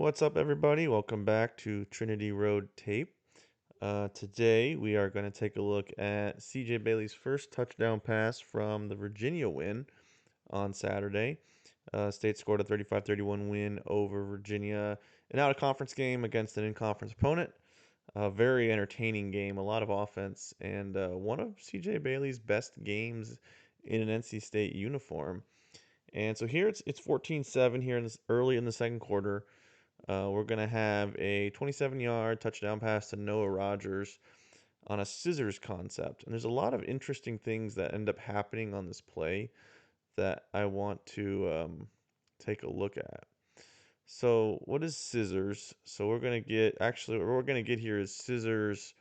What's up, everybody? Welcome back to Trinity Road Tape. Today, we are going to take a look at CJ Bailey's first touchdown pass from the Virginia win on Saturday. State scored a 35-31 win over Virginia, an out-of-conference game against an in-conference opponent. A very entertaining game, a lot of offense, and one of CJ Bailey's best games in an NC State uniform. And so here it's 14-7 here in this early in the second quarter. We're going to have a 27-yard touchdown pass to Noah Rogers on a scissors concept. And there's a lot of interesting things that end up happening on this play that I want to take a look at. So, what is scissors? So, we're going to get, actually, what we're going to get here is scissors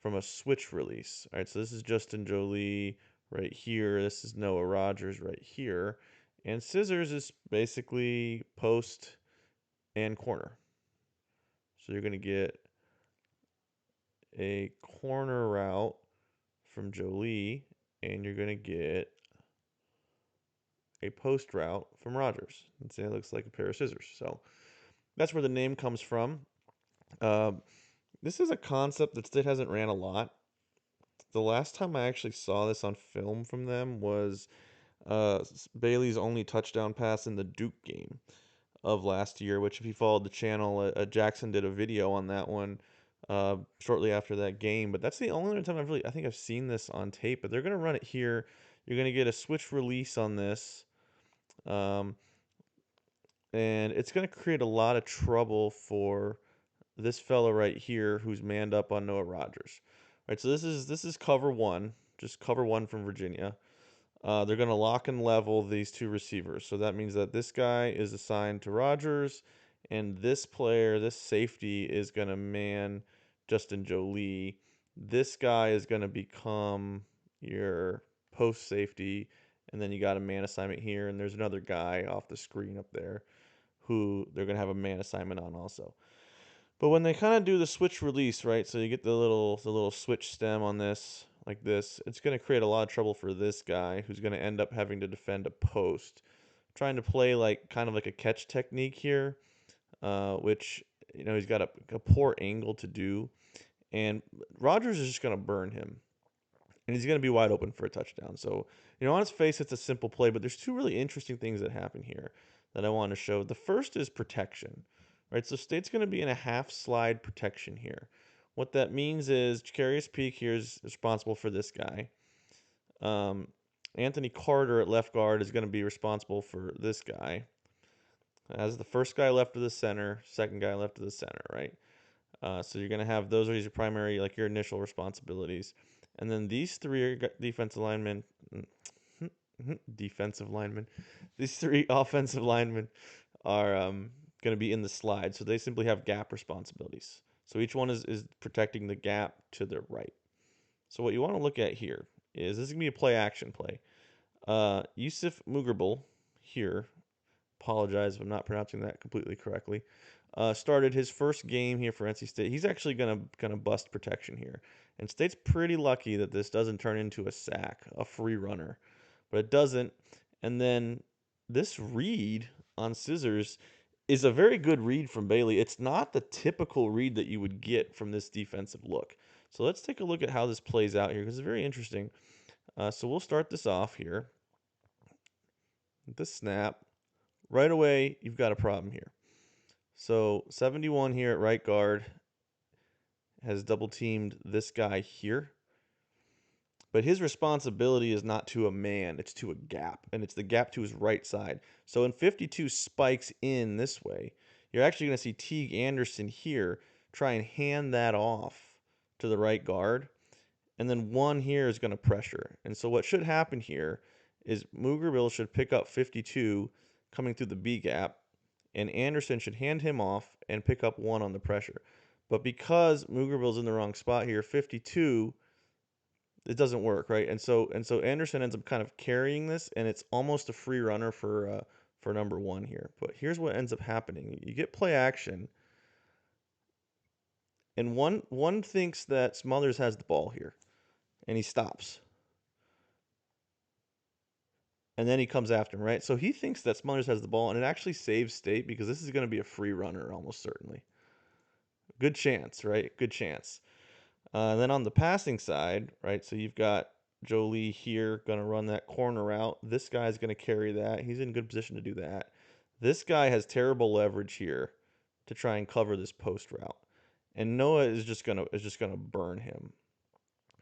from a switch release. All right, so this is Justin Joly right here. This is Noah Rogers right here. And scissors is basically post and corner. So you're going to get a corner route from Joly, and you're going to get a post route from Rogers. And it looks like a pair of scissors. So that's where the name comes from. Uh, this is a concept that State hasn't ran a lot. The last time I actually saw this on film from them was Bailey's only touchdown pass in the Duke game of last year, which if you followed the channel, Jackson did a video on that one shortly after that game. But that's the only other time I think I've seen this on tape. But they're going to run it here. You're going to get a switch release on this. Um, and it's going to create a lot of trouble for this fella right here who's manned up on Noah Rogers. All right, so this is cover one, just cover one from Virginia. They're going to lock and level these two receivers. So that means that this guy is assigned to Rogers, and this player, this safety, is going to man Justin Joly. This guy is going to become your post safety, and then you got a man assignment here, and there's another guy off the screen up there who they're going to have a man assignment on also. But when they kind of do the switch release, right? So you get the little switch stem on this like this. It's going to create a lot of trouble for this guy who's going to end up having to defend a post, trying to play like kind of like a catch technique here, which he's got a poor angle to do, and Rogers is just going to burn him, and he's going to be wide open for a touchdown. So on its face, it's a simple play, but there's two really interesting things that happen here that I want to show. The first is protection. Right, so State's going to be in a half slide protection here. What that means is Jacarius Peak here is responsible for this guy. Anthony Carter at left guard is going to be responsible for this guy. As the first guy left of the center, second guy left of the center, right? So you're going to have those are your primary, like your initial responsibilities. And then these three are defensive linemen, defensive linemen. These three offensive linemen are going to be in the slide. So they simply have gap responsibilities. So each one is protecting the gap to their right. So what you want to look at here is this is going to be a play action play. Yusuf Mugrabel here, apologize if I'm not pronouncing that completely correctly, started his first game here for NC State. He's actually gonna bust protection here. And State's pretty lucky that this doesn't turn into a sack, a free runner. But it doesn't. And then this read on scissors is a very good read from Bailey. It's not the typical read that you would get from this defensive look. So let's take a look at how this plays out here because it's very interesting. So we'll start this off here. The snap. Right away, you've got a problem here. So 71 here at right guard has double teamed this guy here. But his responsibility is not to a man, it's to a gap, and it's the gap to his right side. So when 52 spikes in this way, you're actually going to see Teague Anderson here try and hand that off to the right guard. And then one here is going to pressure. And so what should happen here is Mugerville should pick up 52 coming through the B gap, and Anderson should hand him off and pick up one on the pressure. But because Mugerville's in the wrong spot here, 52, it doesn't work, right? And so Anderson ends up kind of carrying this, and it's almost a free runner for number one here. But here's what ends up happening: you get play action, and one thinks that Smothers has the ball here, and he stops. and then he comes after him, right? So he thinks that Smulders has the ball, and it actually saves State because this is going to be a free runner almost certainly. Good chance, right? Good chance. And then on the passing side, right? So you've got Jolie here going to run that corner route. This guy's going to carry that. He's in good position to do that. This guy has terrible leverage here to try and cover this post route. And Noah is just gonna burn him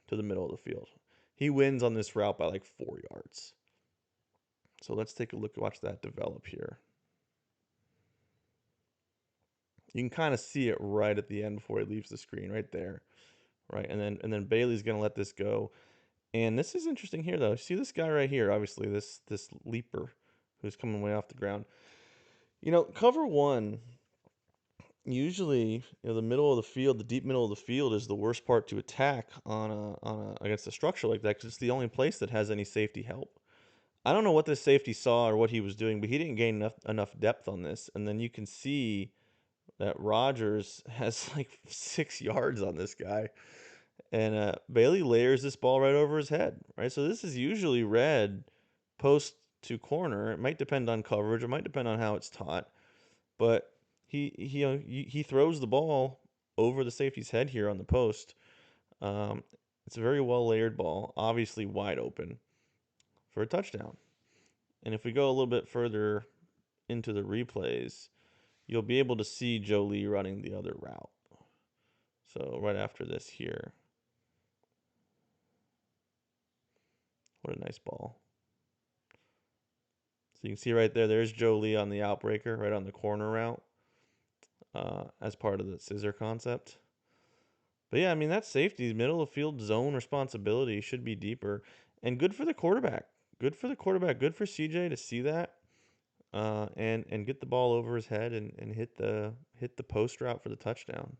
to the middle of the field. He wins on this route by like 4 yards. So let's take a look, watch that develop here. You can kind of see it right at the end before he leaves the screen, right there. Right, and then Bailey's gonna let this go. And this is interesting here though. See this guy right here, obviously, this leaper who's coming way off the ground. You know, cover one, usually, the middle of the field, the deep middle of the field is the worst part to attack on a against a structure like that because it's the only place that has any safety help. I don't know what this safety saw or what he was doing, but he didn't gain enough depth on this. And then you can see that Rogers has like 6 yards on this guy, and Bailey layers this ball right over his head. Right, so this is usually read post to corner. It might depend on coverage. It might depend on how it's taught, but he throws the ball over the safety's head here on the post. It's a very well layered ball, obviously wide open for a touchdown. And if we go a little bit further into the replays, you'll be able to see Jolie running the other route. So right after this here. What a nice ball. So you can see right there, there's Jolie on the outbreaker, right on the corner route, as part of the scissor concept. But yeah, I mean, that safety, middle of field zone responsibility should be deeper. And good for the quarterback. Good for the quarterback. Good for CJ to see that. And get the ball over his head and hit the post route for the touchdown.